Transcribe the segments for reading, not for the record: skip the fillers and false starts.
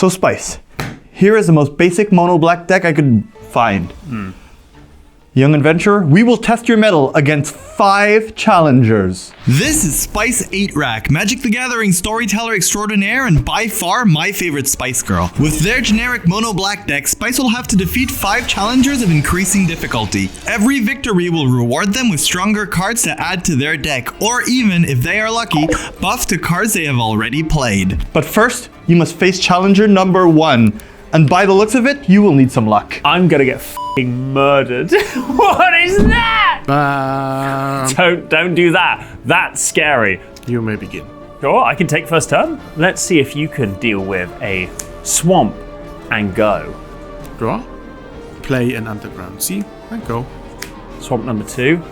So Spice, here is the most basic mono black deck I could find. Young adventurer, we will test your mettle against 5 challengers. This is Spice 8-Rack, Magic the Gathering storyteller extraordinaire and by far my favorite Spice Girl. With their generic mono black deck, Spice will have to defeat 5 challengers of increasing difficulty. Every victory will reward them with stronger cards to add to their deck, or even, if they are lucky, buff to cards they have already played. But first, you must face challenger number 1. And by the looks of it, you will need some luck. I'm gonna get f***ing murdered. What is that? Don't do that. That's scary. You may begin. Sure, I can take first turn. Let's see if you can deal with a swamp and go. Draw. Play an underground sea and go. Swamp number 2.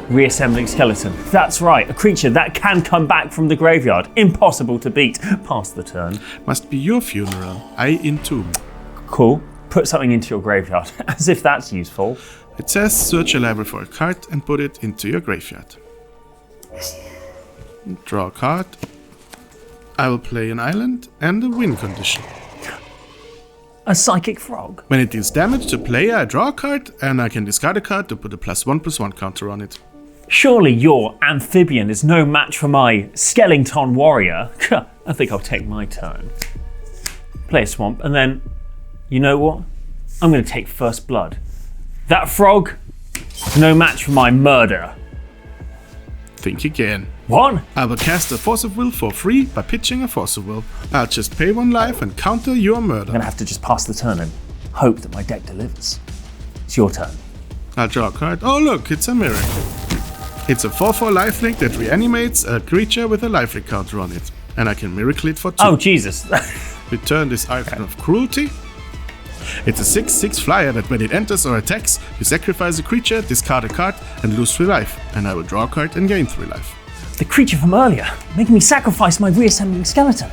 Reassembling skeleton. That's right, a creature that can come back from the graveyard. Impossible to beat. Pass the turn. Must be your funeral. I entomb. Cool. Put something into your graveyard. As if that's useful. It says search your library for a card and put it into your graveyard. Draw a card. I will play an island and a win condition. A psychic frog. When it deals damage to player, I draw a card and I can discard a card to put a +1/+1 counter on it. Surely your amphibian is no match for my skeleton warrior. I think I'll take my turn. Play a swamp and then, you know what? I'm going to take first blood. That frog, no match for my murder. Think again. What? I will cast a Force of Will for free by pitching a Force of Will. I'll just pay 1 life and counter your murder. I'm going to have to just pass the turn and hope that my deck delivers. It's your turn. I'll draw a card. Oh look, it's a miracle. It's a 4/4 lifelink that reanimates a creature with a lifelink counter on it. And I can miracle it for 2. Oh, Jesus. Return this item of cruelty. It's a 6/6 flyer that when it enters or attacks, you sacrifice a creature, discard a card, and lose 3 life. And I will draw a card and gain 3 life. The creature from earlier, making me sacrifice my reassembling skeleton.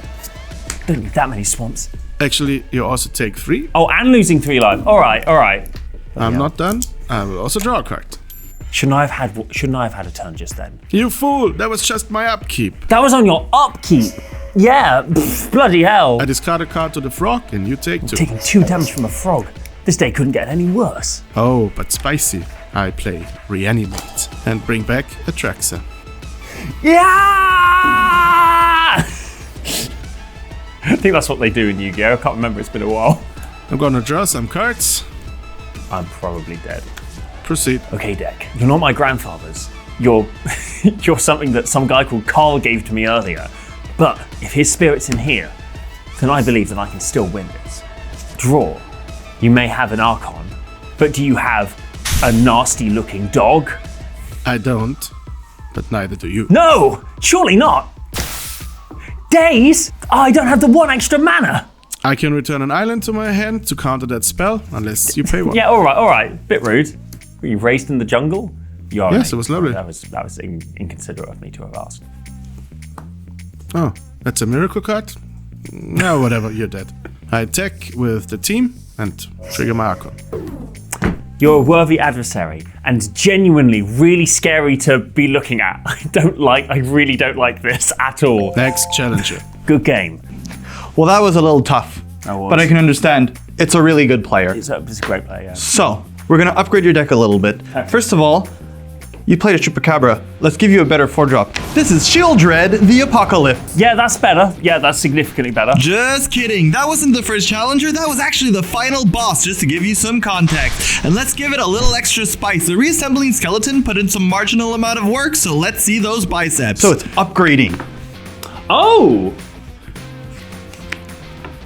Don't need that many swamps. Actually, you also take 3. Oh, and losing 3 life. All right. I'm not done. I will also draw a card. Shouldn't I have had a turn just then? You fool! That was just my upkeep. That was on your upkeep. Yeah, bloody hell. I discard a card to the frog and you take 2. Taking 2 damage from a frog. This day couldn't get any worse. Oh, but spicy. I play Reanimate and bring back Atraxa. Yeah! I think that's what they do in Yu-Gi-Oh! I can't remember, it's been a while. I'm gonna draw some cards. I'm probably dead. Proceed. Okay, deck. You're not my grandfather's. You're something that some guy called Carl gave to me earlier. But if his spirit's in here, then I believe that I can still win this. Draw. You may have an Archon, but do you have a nasty-looking dog? I don't, but neither do you. No! Surely not! Days? I don't have the 1 extra mana! I can return an island to my hand to counter that spell, unless you pay 1. Yeah, alright. Bit rude. Were you raised in the jungle? You're Yes, it was lovely. That was inconsiderate of me to have asked. Oh, that's a miracle card? No, whatever, you're dead. I attack with the team and trigger my Archon. You're a worthy adversary and genuinely really scary to be looking at. I really don't like this at all. Next challenger. Good game. Well, that was a little tough, but I can understand. It's a really good player. It's a great player, yeah. So, we're gonna upgrade your deck a little bit. First of all, you played a Chupacabra. Let's give you a better 4-drop. This is Shieldred, the Apocalypse. Yeah, that's better. Yeah, that's significantly better. Just kidding. That wasn't the first challenger. That was actually the final boss, just to give you some context. And let's give it a little extra spice. The reassembling skeleton put in some marginal amount of work, so let's see those biceps. So it's upgrading. Oh!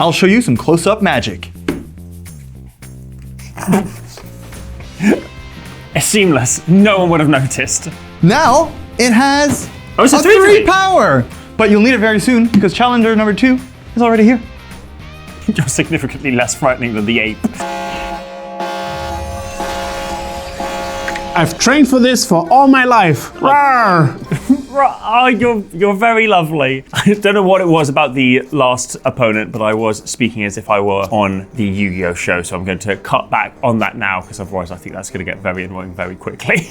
I'll show you some close-up magic. It's seamless. No one would have noticed. Now, it has it's a 3 power. But you'll need it very soon, because challenger number 2 is already here. You're significantly less frightening than the ape. I've trained for this for all my life. Rawr! You're very lovely. I don't know what it was about the last opponent, but I was speaking as if I were on the Yu-Gi-Oh show, so I'm going to cut back on that now, because otherwise I think that's going to get very annoying very quickly.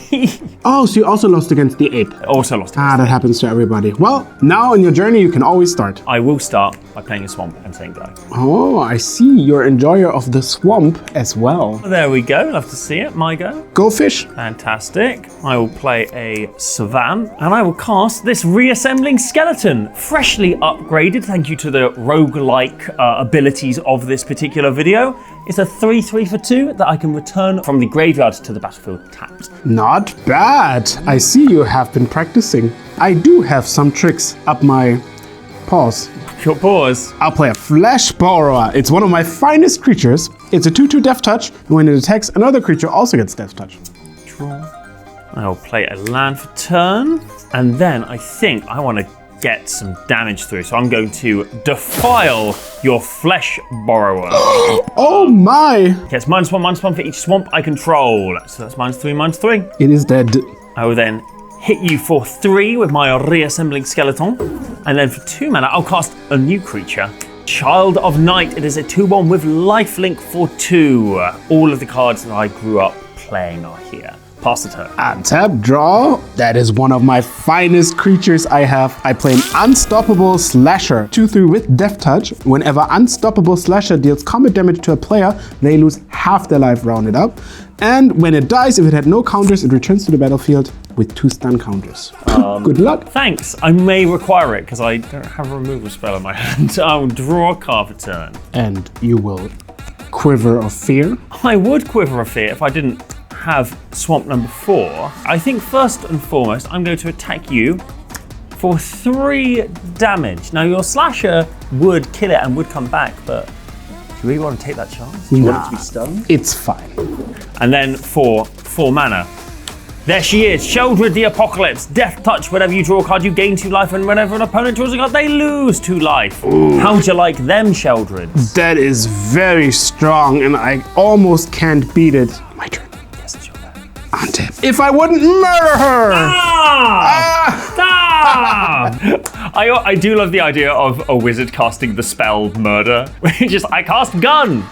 Oh, so you also lost against the ape. Also lost. That happens to everybody. Well, now in your journey, you can always start. I will start by playing a swamp and saying go. Oh, I see. You're enjoyer of the swamp as well. There we go. Love to see it. My go. Go fish. Fantastic. I will play a Savan, and I will cast this reassembling skeleton, freshly upgraded. Thank you to the roguelike abilities of this particular video. It's a 3/3 for 2 that I can return from the graveyard to the battlefield tapped. Not bad. I see you have been practicing. I do have some tricks up my paws. Your paws. I'll play a Flesh Borrower. It's one of my finest creatures. It's a 2/2 Death Touch. When it attacks, another creature also gets Death Touch. Draw. I'll play a land for turn, and then I think I want to get some damage through. So I'm going to defile your Flesh Borrower. Oh my! Gets -1/-1 for each swamp I control. So that's -3/-3. It is dead. I will then hit you for 3 with my reassembling skeleton. And then for 2 mana, I'll cast a new creature. Child of Night. It is a 2/1 with lifelink for 2. All of the cards that I grew up playing are here. Pass the turn. Untap, draw. That is one of my finest creatures I have. I play an Unstoppable Slasher. 2/3 with Death Touch. Whenever Unstoppable Slasher deals combat damage to a player, they lose half their life rounded up. And when it dies, if it had no counters, it returns to the battlefield with 2 stun counters. Good luck. Thanks. I may require it because I don't have a removal spell in my hand. I'll draw a card for turn. And you will Quiver of Fear. I would Quiver of Fear if I didn't have swamp number 4. I think first and foremost, I'm going to attack you for 3 damage. Now your slasher would kill it and would come back, but do you really want to take that chance? Do you want it to be stunned? It's fine. And then for 4 mana, there she is, Sheldred the Apocalypse. Death Touch, whenever you draw a card, you gain 2 life, and whenever an opponent draws a card, they lose 2 life. Ooh. How'd you like them, Sheldred? That is very strong, and I almost can't beat it. My turn. Yes, it's your turn. Untap. If I wouldn't murder her! I do love the idea of a wizard casting the spell Murder. Just, I cast Gun!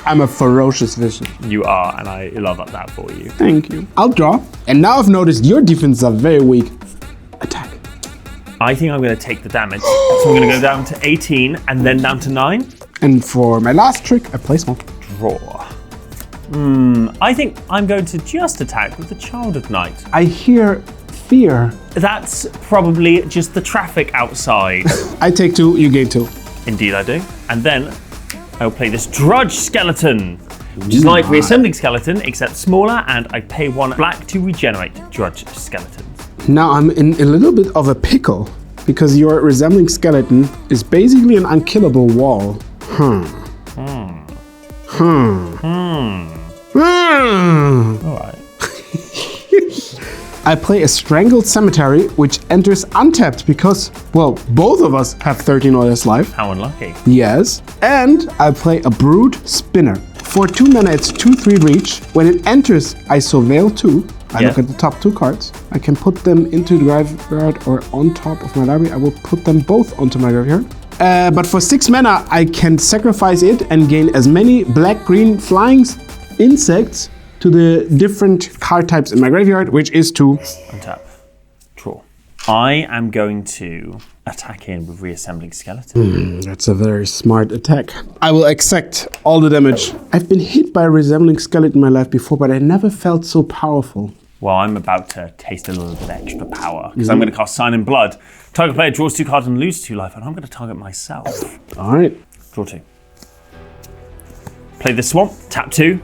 I'm a ferocious wizard. You are, and I love that for you. Thank you. I'll draw. And now I've noticed your defenses are very weak. Attack. I think I'm going to take the damage. So I'm going to go down to 18 and then down to 9. And for my last trick, I play small. Draw. I think I'm going to just attack with the Child of Night. I hear fear. That's probably just the traffic outside. I take 2, you gain 2. Indeed I do. And then I'll play this Drudge Skeleton, which is like Reassembling Skeleton, except smaller, and I pay 1 black to regenerate Drudge Skeletons. Now I'm in a little bit of a pickle, because your Resembling Skeleton is basically an unkillable wall. Alright. I play a Strangled Cemetery, which enters untapped because, well, both of us have 13 or less life. How unlucky. Yes. And I play a Brood Spinner. For 2 mana, it's 2/3 reach. When it enters, I Surveil 2. I look at the top 2 cards. I can put them into the graveyard or on top of my library. I will put them both onto my graveyard. But for 6 mana, I can sacrifice it and gain as many black-green flying insects to the different card types in my graveyard, which is to untap. Draw. I am going to attack in with Reassembling Skeleton. That's a very smart attack. I will accept all the damage. I've been hit by a Resembling Skeleton in my life before, but I never felt so powerful. Well, I'm about to taste a little bit extra power, because I'm going to cast Sign in Blood. Target player draws 2 cards and loses 2 life, and I'm going to target myself. All right. Draw 2. Play the Swamp, tap 2.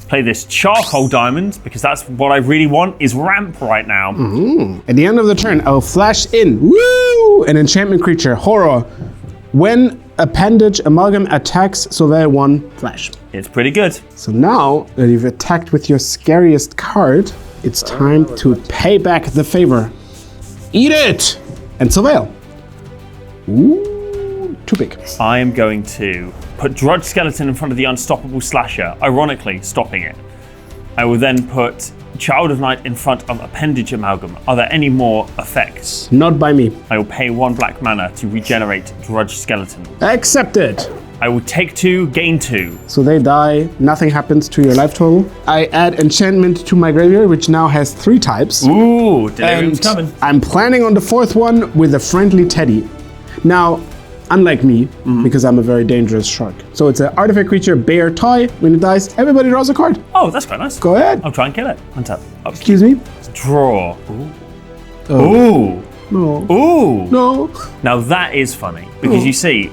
Play this Charcoal Diamond, because that's what I really want, is ramp right now. At the end of the turn, I will flash in, an enchantment creature, Horror. When Appendage Amalgam attacks, Surveil 1, flash. It's pretty good. So now that you've attacked with your scariest card, it's time to pay back the favor. Eat it! And Surveil. Ooh, too big. I am going to put Drudge Skeleton in front of the Unstoppable Slasher, ironically stopping it. I will then put Child of Night in front of Appendage Amalgam. Are there any more effects? Not by me. I will pay 1 black mana to regenerate Drudge Skeleton. Accepted. I will take 2, gain 2. So they die, nothing happens to your life total. I add enchantment to my graveyard, which now has 3 types. Ooh, Delirium's coming. I'm planning on the 4th one with a friendly teddy. Now, unlike me, because I'm a very dangerous shark. So it's an artifact creature, bear, toy. When it dies, everybody draws a card. Oh, that's quite nice. Go ahead. I'll try and kill it. Untap. Excuse me? Draw. Ooh. Ooh. No. Ooh. No. Now that is funny, because you see,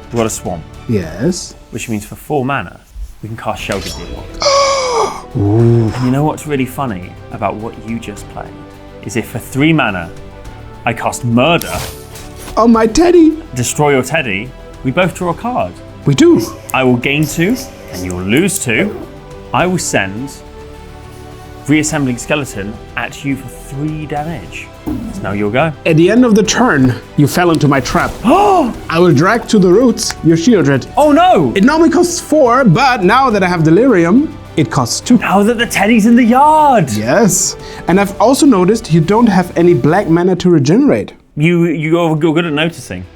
we've got a swamp, Yes. which means for 4 mana, we can cast Shelter Gridlock. And you know what's really funny about what you just played? Is if for 3 mana, I cast Murder, Oh, my teddy. destroy your teddy, we both draw a card. We do. I will gain 2, and you will lose 2. I will send Reassembling Skeleton at you for 3 damage. So now you'll go. At the end of the turn, you fell into my trap. I will drag to the roots your Shieldred. Oh no! It normally costs 4, but now that I have Delirium, it costs 2. Now that the teddy's in the yard! Yes. And I've also noticed you don't have any black mana to regenerate. You're good at noticing.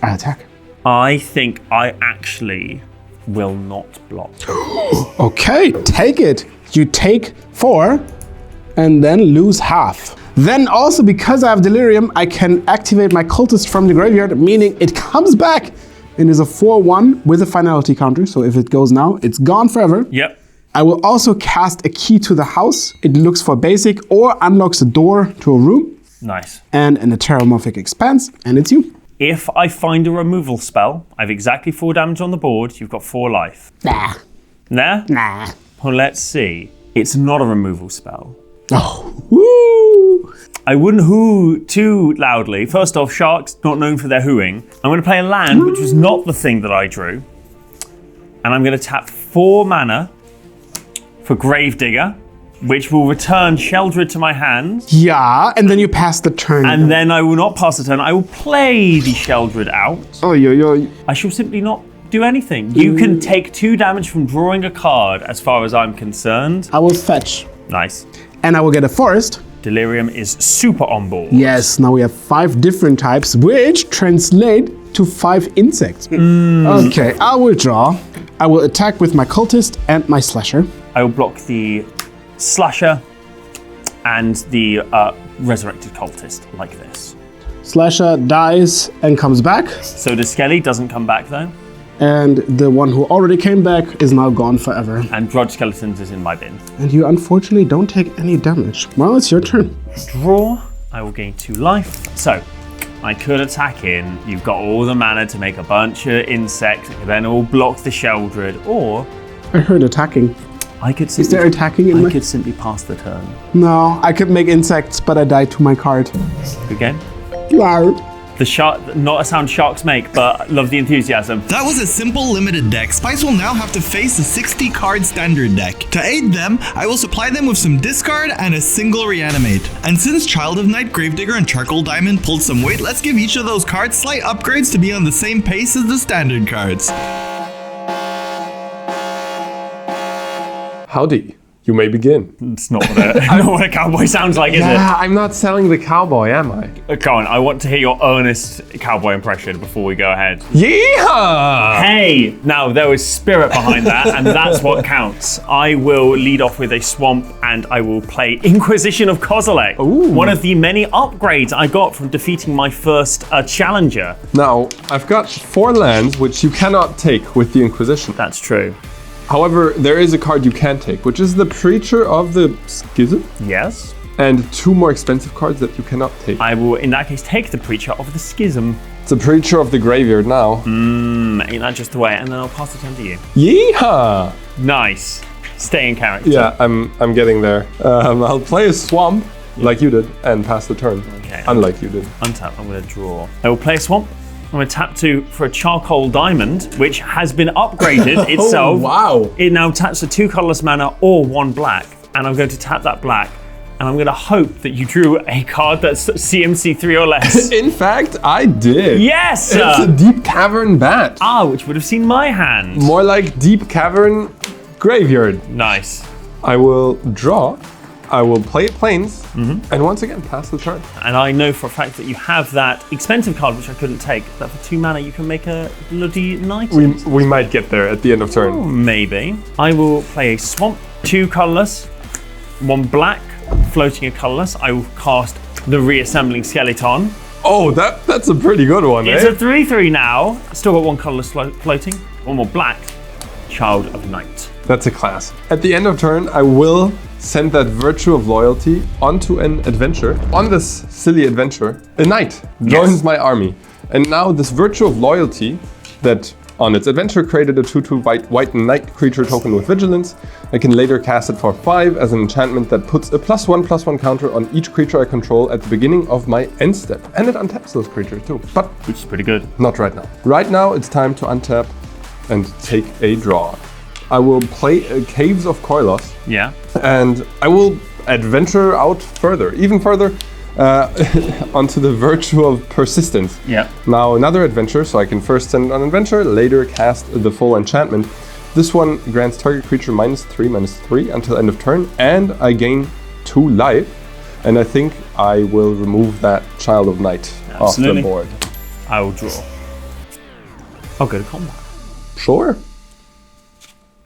I attack. I think I actually will not block. Okay, take it. You take 4 and then lose half. Then also, because I have Delirium, I can activate my Cultist from the graveyard, meaning it comes back and is a 4/1 with a finality counter. So if it goes now, it's gone forever. Yep. I will also cast a key to the house. It looks for basic or unlocks a door to a room Nice. and an Eteromorphic Expanse, and it's you. If I find a removal spell, I have exactly 4 damage on the board. You've got 4 life. Nah. Nah? Nah. Well, let's see. It's not a removal spell. Oh, woo! I wouldn't hoo too loudly. First off, sharks not known for their hooing. I'm going to play a land, which was not the thing that I drew. And I'm going to tap 4 mana for Gravedigger, which will return Sheldred to my hand. Yeah, and then you pass the turn. And then I will not pass the turn. I will play the Sheldred out. Oh, yo. I shall simply not do anything. You can take 2 damage from drawing a card as far as I'm concerned. I will fetch. Nice. And I will get a forest. Delirium is super on board. Yes, now we have 5 different types, which translate to 5 insects. Okay, I will draw. I will attack with my Cultist and my Slasher. I will block the Slasher and the Resurrected Cultist like this. Slasher dies and comes back. So the Skelly doesn't come back though. And the one who already came back is now gone forever. And Drudge Skeletons is in my bin. And you unfortunately don't take any damage. Well, it's your turn. Draw. I will gain 2 life. So I could attack in. You've got all the mana to make a bunch of insects. I could then all block the Sheldred. Or I heard attacking. I could Is there attacking in I my... could simply pass the turn. No, I could make insects, but I died to my card. Good game. Wow. The shark, not a sound sharks make, but love the enthusiasm. That was a simple limited deck. Spice will now have to face a 60 card standard deck. To aid them, I will supply them with some discard and a single reanimate. And since Child of Night, Gravedigger, and Charcoal Diamond pulled some weight, let's give each of those cards slight upgrades to be on the same pace as the standard cards. Howdy. You may begin. It's not what a cowboy sounds like, is Yeah, I'm not selling the cowboy, am I? it? Come on, I want to hear your earnest cowboy impression before we go ahead. Yeehaw! Hey! Now, there was spirit behind that, and that's what counts. I will lead off with a swamp, and I will play Inquisition of Kozilek. One of the many upgrades I got from defeating my first challenger. Now, I've got 4 lands which you cannot take with the Inquisition. That's true. However, there is a card you can take, which is the Preacher of the Schism, Yes? and 2 more expensive cards that you cannot take. I will, in that case, take the Preacher of the Schism. It's a Preacher of the Graveyard now. Ain't that just the way? And then I'll pass the turn to you. Yeehaw! Nice. Stay in character. Yeah, I'm getting there. I'll play a Swamp, like you did, and pass the turn. Okay. Unlike you did. Untap, I'm going to draw. I will play a swamp. I'm going to tap 2 for a Charcoal Diamond, which has been upgraded itself. wow! It now taps for 2 colorless mana or 1 black. And I'm going to tap that black. And I'm going to hope that you drew a card that's CMC 3 or less. In fact, I did. Yes! It's a Deep Cavern Bat. Which would have seen my hand. More like Deep Cavern Graveyard. Nice. I will draw. I will play Plains, and once again pass the turn. And I know for a fact that you have that expensive card, which I couldn't take, that for 2 mana you can make a bloody knight. We might get there at the end of turn. Maybe. I will play a swamp, 2 colorless, 1 black, floating a colorless. I will cast the reassembling skeleton. Oh, that's a pretty good one, It's eh? a 3/3 now. Still got 1 colorless floating, 1 more black. Child of Night. That's a class. At the end of turn, I will send that Virtue of Loyalty onto an adventure. On this silly adventure, a knight joins my army. And now this Virtue of Loyalty that on its adventure created a 2/2 white knight creature token with vigilance. I can later cast it for 5 as an enchantment that puts a +1/+1 counter on each creature I control at the beginning of my end step. And it untaps those creatures too. But Which is pretty good. not right now. Right now it's time to untap and take a draw. I will play Caves of Koilos. Yeah. And I will adventure out further, even further, onto the Virtue of Persistence. Yeah. Now another adventure, so I can first send an adventure, later cast the full enchantment. This one grants target creature -3/-3 until end of turn, and I gain 2 life. And I think I will remove that Child of Night off the Absolutely. board. I will draw. I'll go to combat. Sure.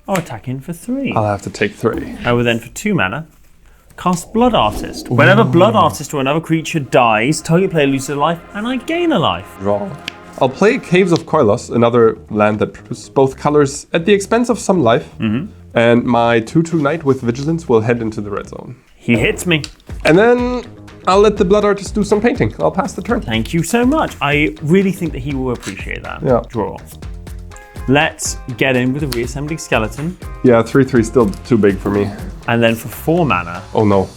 I'll attack in for 3. I'll have to take 3. I will then, for 2 mana, cast Blood Artist. Whenever Blood Artist or another creature dies, target player loses a life, and I gain a life. Draw. I'll play Caves of Koilos, another land that produces both colors at the expense of some life. And my 2/2 knight with vigilance will head into the red zone. He hits me. And then I'll let the Blood Artist do some painting. I'll pass the turn. Thank you so much. I really think that he will appreciate that. Yeah. Draw. Let's get in with a reassembling skeleton. Yeah, 3/3 still too big for me. And then for 4 mana, Oh no.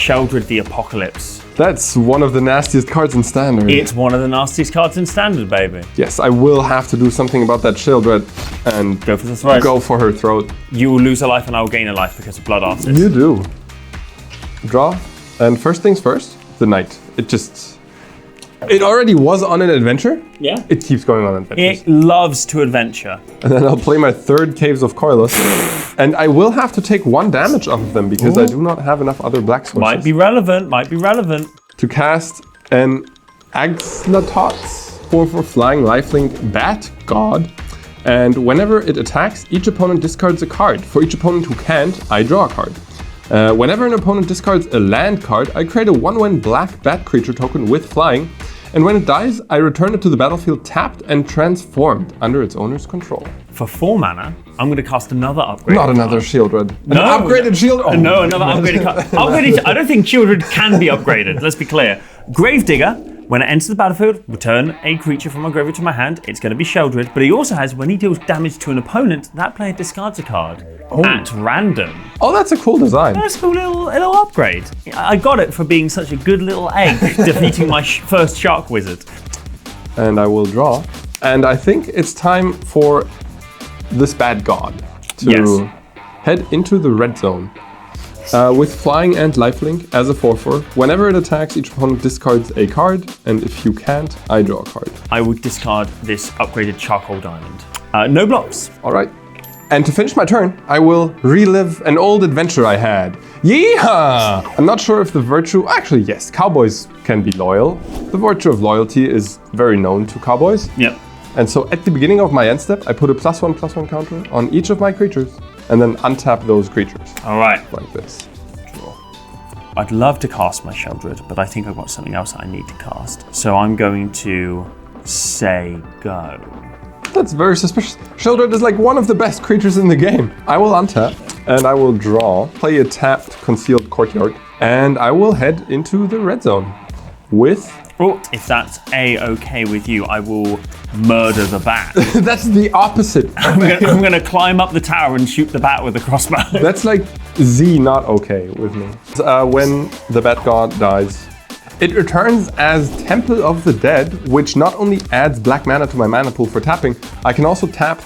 Sheldred the Apocalypse. That's one of the nastiest cards in Standard. It's one of the nastiest cards in Standard, baby. Yes, I will have to do something about that Sheldred and Go for the throat. go for her throat. You will lose a life and I will gain a life because of Blood Artist. You do. Draw. And first things first, the knight. It already was on an adventure. Yeah. It keeps going on adventures. It loves to adventure. And then I'll play my 3rd Caves of Koilos. And I will have to take 1 damage off of them because I do not have enough other black sources. Might be relevant. To cast an Axlatots 4/4 flying lifelink bat god. And whenever it attacks, each opponent discards a card. For each opponent who can't, I draw a card. Whenever an opponent discards a land card, I create a 1/1 black bat creature token with flying. And when it dies, I return it to the battlefield tapped and transformed under its owner's control. For 4 mana, I'm going to cast another upgrade. Not another Sheldred. No. An upgraded shield. Oh, No, another upgraded card. I don't think Sheldred can be upgraded. Let's be clear. Gravedigger. When it enters the battlefield, return a creature from my graveyard to my hand. It's going to be Sheldred, but he also has, when he deals damage to an opponent, that player discards a card at random. Oh, that's a cool design. That's a cool little upgrade. I got it for being such a good little egg, defeating my first Shark Wizard. And I will draw. And I think it's time for this bad god to Yes. head into the red zone. With flying and lifelink as a 4/4, whenever it attacks, each opponent discards a card, and if you can't, I draw a card. I would discard this upgraded Charcoal Diamond. No blocks. All right. And to finish my turn, I will relive an old adventure I had. Yeehaw! I'm not sure if the virtue... Actually, yes, cowboys can be loyal. The virtue of loyalty is very known to cowboys. Yep. And so at the beginning of my end step, I put a +1/+1 counter on each of my creatures, and then untap those creatures, All right. like this. I'd love to cast my Sheldred, but I think I've got something else I need to cast. So I'm going to say go. That's very suspicious. Sheldred is like one of the best creatures in the game. I will untap, and I will draw, play a tapped Concealed Courtyard, and I will head into the red zone with... Oh, if that's A-okay with you, I will murder the bat. That's the opposite. I'm gonna climb up the tower and shoot the bat with a crossbow. That's like Z not okay with me. When the Bat God dies, it returns as Temple of the Dead, which not only adds black mana to my mana pool for tapping, I can also tap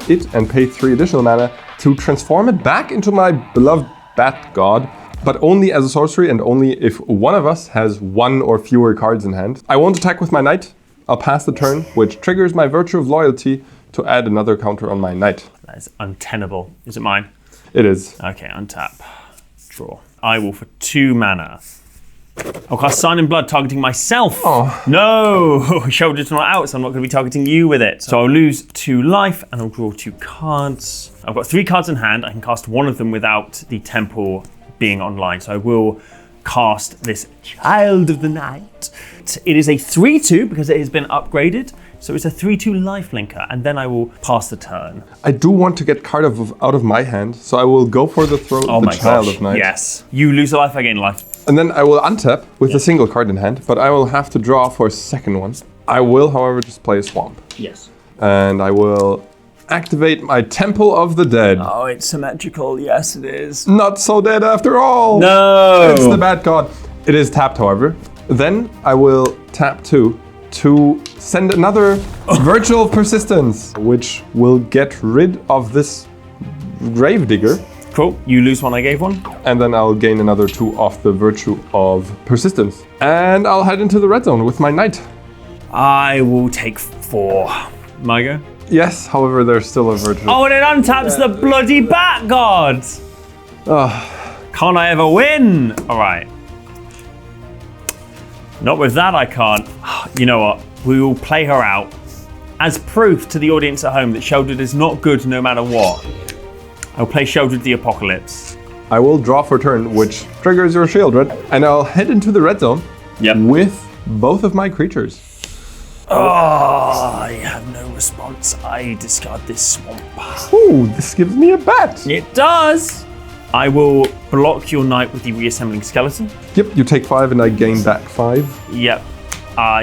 it and pay 3 additional mana to transform it back into my beloved Bat God, but only as a sorcery and only if one of us has 1 or fewer cards in hand. I won't attack with my knight. I'll pass the turn, which triggers my Virtue of Loyalty to add another counter on my knight. That is untenable. Is it mine? It is. Okay, untap. Draw. I will for 2 mana. I'll cast Sign in Blood, targeting myself. Oh. No! Shoulder's not out, so I'm not going to be targeting you with it. So I'll lose 2 life, and I'll draw 2 cards. I've got 3 cards in hand. I can cast one of them without the temple being online. So I will cast this Child of the Night. It is a 3/2 because it has been upgraded. So it's a 3/2 lifelinker, and then I will pass the turn. I do want to get card out of my hand, so I will go for the throw Oh the my Child gosh, of Night. yes. You lose a life, I gain life. And then I will untap with a single card in hand, but I will have to draw for a second one. I will, however, just play a swamp. Yes. And I will activate my Temple of the Dead. Oh, it's symmetrical. Yes, it is. Not so dead after all. No! It's the bad god. It is tapped, however. Then I will tap 2 to send another Virtual Persistence, which will get rid of this Gravedigger. Cool. You lose one, I gave one. And then I'll gain another 2 off the Virtue of Persistence. And I'll head into the red zone with my Knight. I will take 4. My go? Yes, however, there's still a Virtue. Oh, and it untaps the bloody Bat God! Can't I ever win? All right. Not with that, I can't. You know what? We will play her out as proof to the audience at home that Sheldred is not good no matter what. I'll play Sheldred the Apocalypse. I will draw for turn, which triggers your Sheldred, and I'll head into the red zone with both of my creatures. Oh, I have no response. I discard this swamp. Ooh, this gives me a bat. It does. I will block your knight with the reassembling skeleton. Yep, you take 5 and I gain back 5. Yep.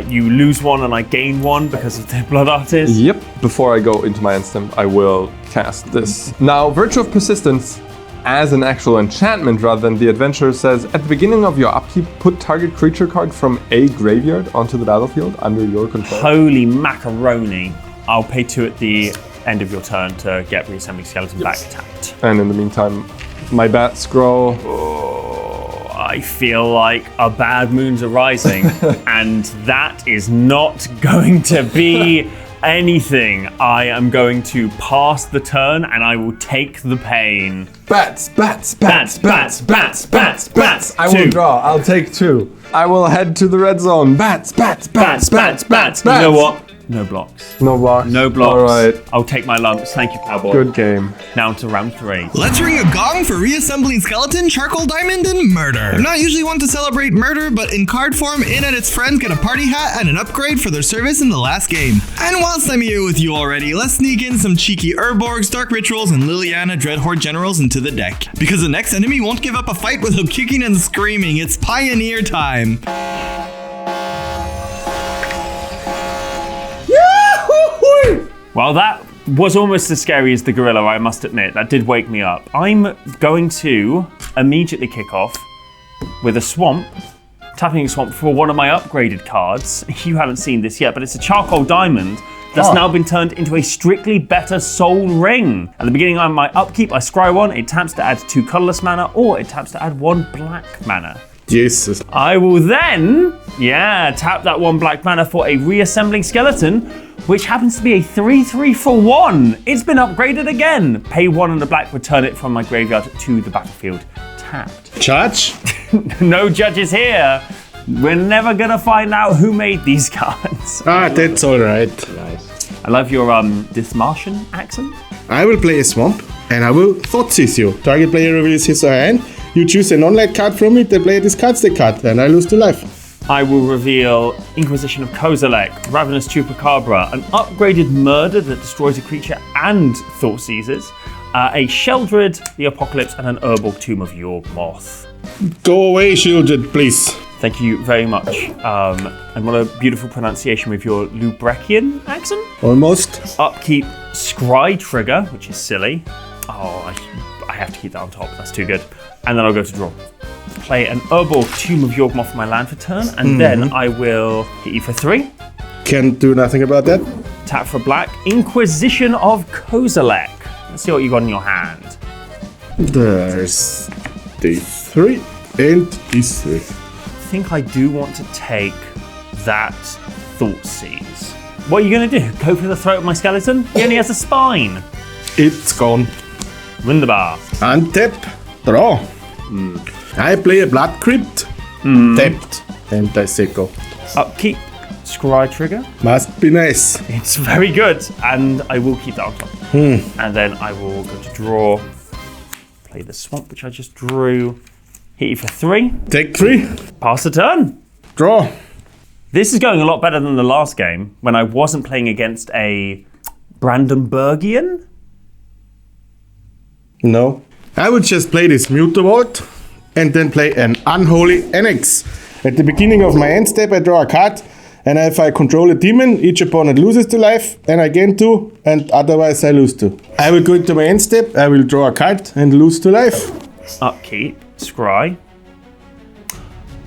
You lose 1 and I gain 1 because of the Blood Artist. Yep. Before I go into my instant, I will cast this. Now, Virtue of Persistence, as an actual enchantment rather than the adventurer, says at the beginning of your upkeep, put target creature card from a graveyard onto the battlefield under your control. Holy macaroni. I'll pay 2 at the end of your turn to get reassembling skeleton back tapped. And in the meantime, my bats grow. Oh, I feel like a bad moon's arising, and that is not going to be anything. I am going to pass the turn, and I will take the pain. Bats, bats, bats, bats, bats, bats, bats. I will 2. draw. I'll take 2. I will head to the red zone. Bats, bats, bats, bats, bats, bats. You know what? No blocks. No blocks. No blocks. All right. I'll take my lumps. Thank you, Cowboy. Good game. Now to round 3. Let's ring a gong for reassembling skeleton, charcoal diamond, and murder. I'm not usually one to celebrate murder, but in card form, In and its friends get a party hat and an upgrade for their service in the last game. And whilst I'm here with you already, let's sneak in some cheeky Urborgs, Dark Rituals, and Liliana Dreadhorde Generals into the deck. Because the next enemy won't give up a fight without kicking and screaming. It's Pioneer time. Well, that was almost as scary as the gorilla, I must admit. That did wake me up. I'm going to immediately kick off with a swamp, tapping a swamp for one of my upgraded cards. You haven't seen this yet, but it's a charcoal diamond that's now been turned into a strictly better soul ring. At the beginning of my upkeep, I scry 1. It taps to add 2 colorless mana, or it taps to add 1 black mana. Jesus. I will then, tap that 1 black mana for a reassembling skeleton, which happens to be a 3/3 for 1. It's been upgraded again. Pay 1 and a black, return it from my graveyard to the battlefield tapped. Judge? No judges here. We're never gonna find out who made these cards. That's alright. I love your this Martian accent. I will play a swamp and I will Thoughtseize you. Target player reveals his or her hand. You choose a non-light card from it, the player discards the card, and I lose 2 life. I will reveal Inquisition of Kozilek, Ravenous Chupacabra, an upgraded murder that destroys a creature and Thought Seizes, a Sheldred, the Apocalypse, and an Urborg Tomb of Yawgmoth. Go away, Sheldred, please. Thank you very much. And what a beautiful pronunciation with your Lubrechian accent. Almost. Upkeep Scry Trigger, which is silly. Oh, I have to keep that on top. That's too good. And then I'll go to draw. Play an Urborg Tomb of Yawgmoth for my land for turn, and then I will hit you for 3. Can't do nothing about that. Tap for black. Inquisition of Kozilek. Let's see what you got in your hand. There's D3 and D3. I think I do want to take that Thoughtseize. What are you going to do? Go for the throat of my skeleton? He only has a spine. It's gone. Wunderbar. Untap, draw. I play a Blood Crypt, tapped, and I say go. Upkeep. Scry trigger. Must be nice. It's very good, and I will keep that on top. And then I will go to draw. Play the swamp, which I just drew. Hit you for 3. Take 3, Pass the turn. draw. This is going a lot better than the last game when I wasn't playing against a Brandenburgian. No. I would just play this Mutavault and then play an Unholy Annex. At the beginning of my end step, I draw a card, and if I control a demon, each opponent loses 2 life, and I gain 2, and otherwise I lose 2. I will go into my end step, I will draw a card and lose 2 life. Upkeep. Scry.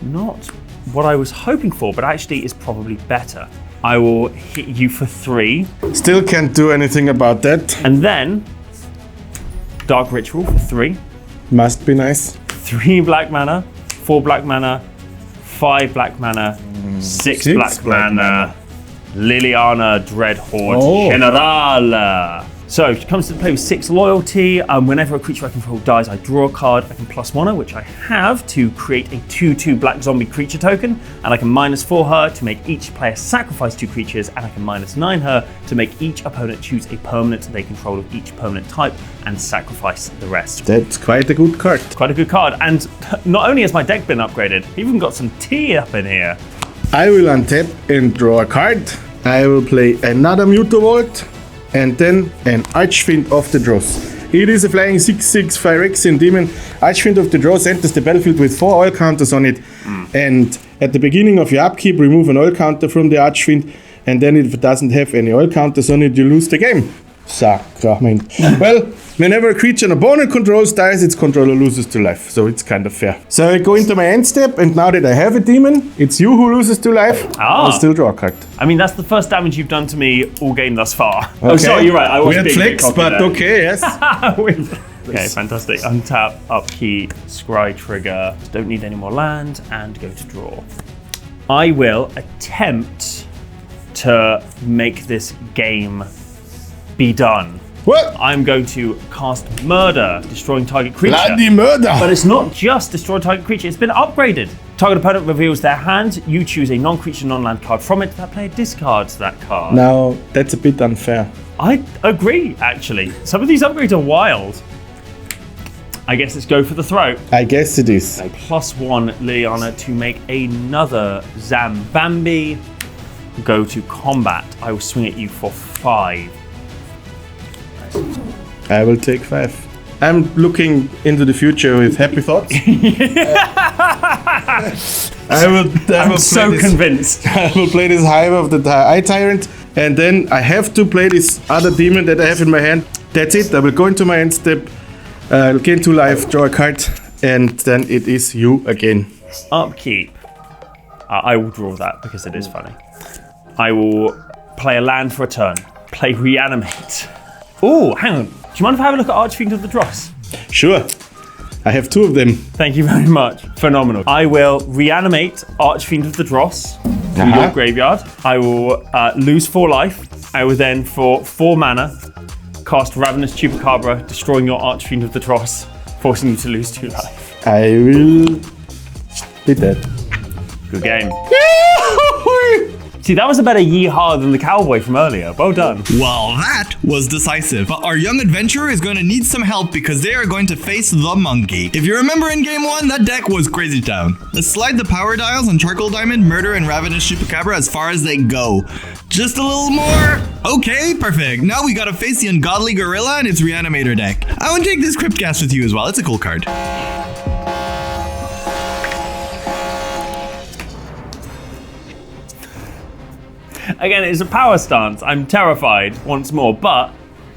Not what I was hoping for, but actually is probably better. I will hit you for 3. Still can't do anything about that. And then Dark Ritual for 3. Must be nice. 3 black mana, 4 black mana, 5 black mana, 6 black mana. Liliana Dreadhorde General. So she comes to play with 6 loyalty. Whenever a creature I control dies, I draw a card. I can +1 her, which I have to create a 2/2 black zombie creature token, and I can -4 her to make each player sacrifice 2 creatures, and I can -9 her to make each opponent choose a permanent they control of each permanent type and sacrifice the rest. That's quite a good card. Quite a good card, and not only has my deck been upgraded, I've even got some tea up in here. I will untap and draw a card. I will play another Mutavault and then an Archfiend of the Dross. It is a flying 6/6 Phyrexian demon. Archfiend of the Dross enters the battlefield with 4 oil counters on it. And at the beginning of your upkeep, remove an oil counter from the Archfiend. And then if it doesn't have any oil counters on it, you lose the game. Sacrament. Well, whenever a creature an opponent controls dies, its controller loses 2 life. So it's kind of fair. So I go into my end step, and now that I have a demon, it's you who loses 2 life. I'll still draw a card. I mean, that's the first damage you've done to me all game thus far. Oh, sorry, you're right. I was Weird being a bit flex, cocky but there. okay, yes. Okay, fantastic. Untap, upkeep, scry trigger. Don't need any more land, and go to draw. I will attempt to make this game be done. What? I'm going to cast Murder, destroying target creature. Bloody murder! But it's not just destroy target creature, it's been upgraded. Target opponent reveals their hand, you choose a non-creature, non-land card from it, that player discards that card. Now, that's a bit unfair. I agree, actually. Some of these upgrades are wild. I guess let's go for the throat. I guess it is. A +1 Liliana to make another Zambambi. Go to combat. I will swing at you for 5. I will take 5. I'm looking into the future with happy thoughts. I'm so convinced. I will play this Hive of the Eye Tyrant, and then I have to play this other demon that I have in my hand. That's it. I will go into my end step, gain 2 life, draw a card, and then it is you again. Upkeep. I will draw that because it is funny. I will play a land for a turn. Play Reanimate. Oh, hang on. Do you mind if I have a look at Archfiend of the Dross? Sure. I have 2 of them. Thank you very much. Phenomenal. I will reanimate Archfiend of the Dross to your graveyard. I will lose 4 life. I will then, for 4 mana, cast Ravenous Chupacabra, destroying your Archfiend of the Dross, forcing you to lose 2 life. I will be dead. Good game. See, that was a better yeehaw than the cowboy from earlier. Well done. Well, that was decisive. But our young adventurer is going to need some help because they are going to face the monkey. If you remember in game 1, that deck was crazy town. Let's slide the power dials on Charcoal Diamond, Murder, and Ravenous Chupacabra as far as they go. Just a little more. Okay, perfect. Now we gotta face the Ungodly Gorilla and its Reanimator deck. I want to take this Cryptcast with you as well. It's a cool card. Again, it's a power stance. I'm terrified once more, but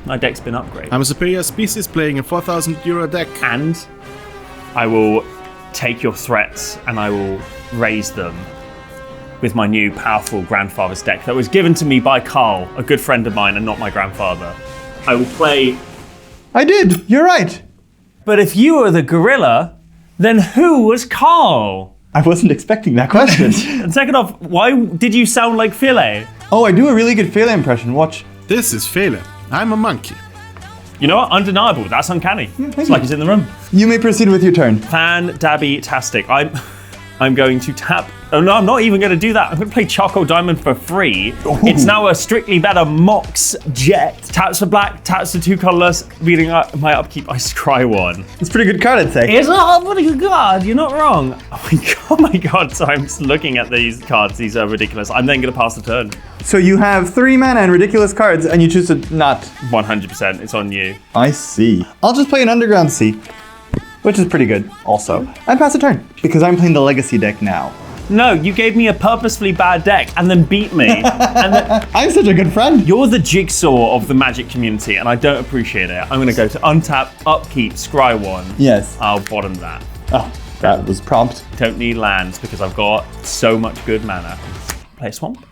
my deck's been upgraded. I'm a superior species playing a 4,000 euro deck. And I will take your threats and I will raise them with my new powerful grandfather's deck that was given to me by Carl, a good friend of mine and not my grandfather. I will play... I did. You're right. But if you were the gorilla, then who was Carl? I wasn't expecting that question. And second off, why did you sound like Fele? Oh, I do a really good Fele impression. Watch. This is Fele. I'm a monkey. You know what? Undeniable. That's uncanny. It's like he's in the room. You may proceed with your turn. Fan-dabby-tastic. I'm going to tap. Oh no, I'm not even going to do that. I'm going to play Charcoal Diamond for free. Ooh. It's now a strictly better Mox Jet. Taps for black, taps for 2 colorless. Reading my upkeep, I scry 1. It's a pretty good card, I'd say. It's a pretty good card. You're not wrong. Oh my god. So I'm just looking at these cards. These are ridiculous. I'm then going to pass the turn. So you have 3 mana and ridiculous cards, and you choose to not. 100%. It's on you. I see. I'll just play an Underground Sea, which is pretty good also. And pass a turn, because I'm playing the Legacy deck now. No, you gave me a purposefully bad deck and then beat me. And then, I'm such a good friend. you're the Jigsaw of the Magic community, and I don't appreciate it. I'm going to go to untap, upkeep, scry 1. Yes. I'll bottom that. Oh, that was prompt. Don't need lands because I've got so much good mana. Play a swamp.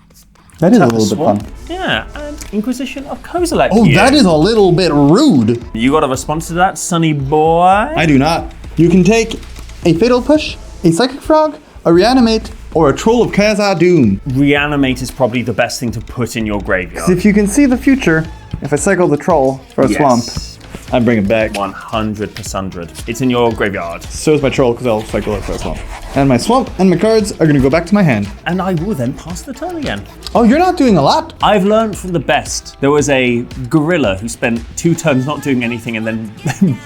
That is a Tap little bit swamp. fun. Yeah, and Inquisition of Kozilek. Oh, that is a little bit rude. You got a response to that, Sonny boy? I do not. You can take a Fatal Push, a Psychic Frog, a Reanimate, or a Troll of Khazad-dûm. Reanimate is probably the best thing to put in your graveyard. If you can see the future, if I cycle the Troll for a Swamp, I bring it back. 100%. It's in your graveyard. So is my Troll, because I'll cycle it for a Swamp. And my Swamp and my cards are going to go back to my hand. And I will then pass the turn again. Oh, you're not doing a lot. I've learned from the best. There was a gorilla who spent 2 turns not doing anything and then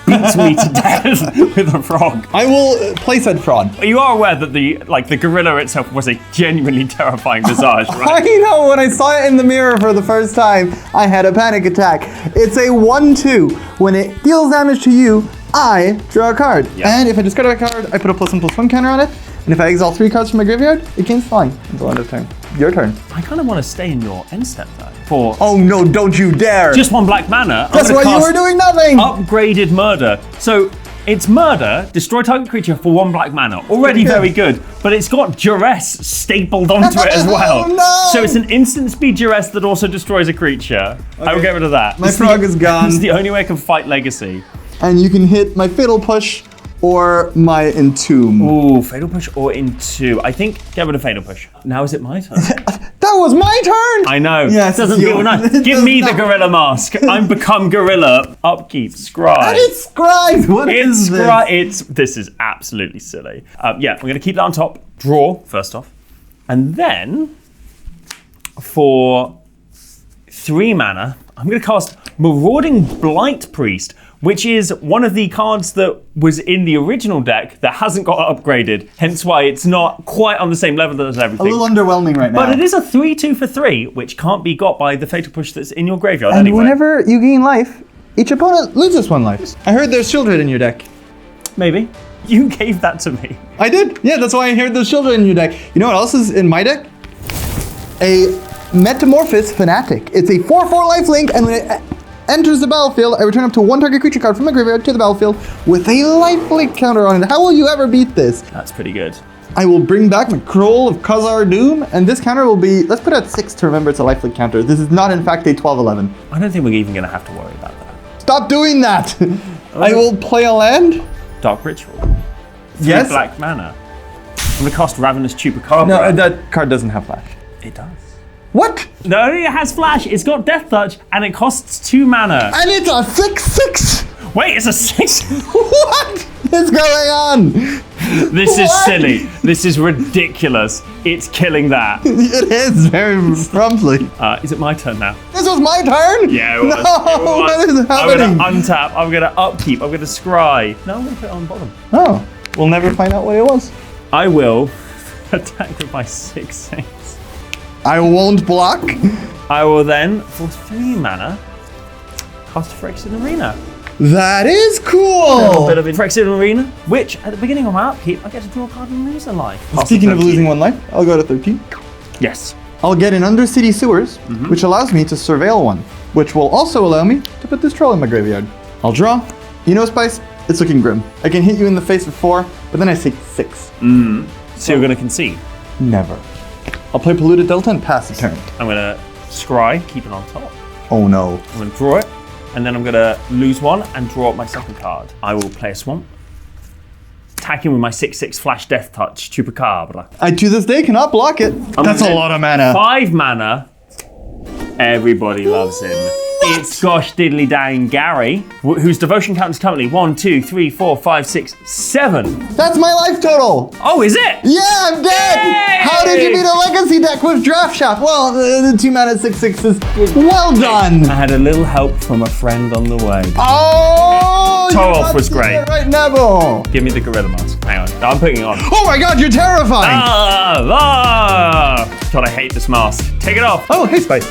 beat me to death with a frog. I will play said fraud. You are aware that the gorilla itself was a genuinely terrifying visage, right? I know, when I saw it in the mirror for the first time, I had a panic attack. It's a 1/2. When it deals damage to you, I draw a card. Yeah. And if I discard a card, I put a +1/+1 counter on it. And if I exile 3 cards from my graveyard, it gains flying until end of turn. Your turn. I kind of want to stay in your end step though. For Oh no, don't you dare! just 1 black mana, I'm That's gonna why you cast were doing nothing! Upgraded Murder. So it's murder, destroy target creature for 1 black mana. Already Okay. very good, but it's got duress stapled onto it as well. Oh, no! So it's an instant speed duress that also destroys a creature. I will get rid of that. My It's frog is gone. It's the only way I can fight Legacy. And you can hit my Fatal Push or my Entomb. Ooh, Fatal Push or into. I think get rid of Fatal Push. Now is it my turn? That was my turn! I know. Yes, Doesn't it's feel yours. nice. It Give does me the not. gorilla mask. I'm become gorilla. Upkeep, scry. And it's scribed! What is this? This is absolutely silly. Yeah, we're going to keep that on top. Draw, first off. And then, for 3 mana, I'm going to cast Marauding Blight Priest, which is one of the cards that was in the original deck that hasn't got upgraded, hence why it's not quite on the same level as A everything. little underwhelming right now. But it is a 3/2 for 3, which can't be got by the Fatal Push that's in your graveyard And anyway. whenever you gain life, each opponent loses 1 life. I heard there's Shieldred in your deck. Maybe. You gave that to me. I did. Yeah, that's why I heard there's Shieldred in your deck. You know what else is in my deck? A Metamorphosis Fanatic. It's a 4/4 lifelink, and when it enters the battlefield, I return up to 1 target creature card from my graveyard to the battlefield with a lifelink counter on it. How will you ever beat this? That's pretty good. I will bring back my Troll of Khazad-dûm, and this counter will be, let's put it at 6 to remember it's a lifelink counter. This is not in fact a 12/11. I don't think we're even going to have to worry about that. Stop doing that! I will play a land. Dark Ritual. 3 Yes? black mana. I'm going to cast Ravenous Chupacabra. No, that card doesn't have flash. It does. What? No, it has flash. It's got Death Touch, and it costs 2 mana. And it's a 6/6! Wait, it's a 6. What is going on? This is What? silly. This is ridiculous. It's killing that. It is very promptly. Is it my turn now? This was my turn? Yeah, it was. No, It was. what is I'm happening? going to untap. I'm going to upkeep. I'm going to scry. No, I'm going to put it on bottom. Oh, we'll never find out what it was. I will attack with my 6/6. I won't block. I will then, for 3 mana, cast Phyrexian Arena. That is A cool. bit of Phyrexian Arena, which at the beginning of my upkeep, I get to draw a card and lose a life. Speaking of losing 1 life, I'll go to 13. Yes. I'll get an Undercity Sewers, which allows me to surveil 1, which will also allow me to put this Troll in my graveyard. I'll draw. You know, Spice, it's looking grim. I can hit you in the face with 4, but then I take 6. So you're going to concede. Never. I'll play Polluted Delta and pass the turn. I'm going to scry, keep it on top. Oh no. I'm going to draw it, and then I'm going to lose 1 and draw up my second card. I will play a Swamp. Attacking with my 6/6 Flash Death Touch, Chupacabra. I to this day cannot block it. That's a lot of mana. 5 mana. Everybody loves him. It's gosh diddly dang Gary, whose devotion count is currently 1, 2, 3, 4, 5, 6, 7. That's my life total. Oh, is it? Yeah, I'm dead. Yay! How did you beat a legacy deck with Draft Shaft? Well, the 2 mana 6/6 is well done. I had a little help from a friend on the way. Oh, Thoralf was great. Right, Neville. Give me the gorilla mask. Hang on, I'm putting it on. Oh my God, you're terrifying. God, I hate this mask. Take it off. Oh, hey, Spice.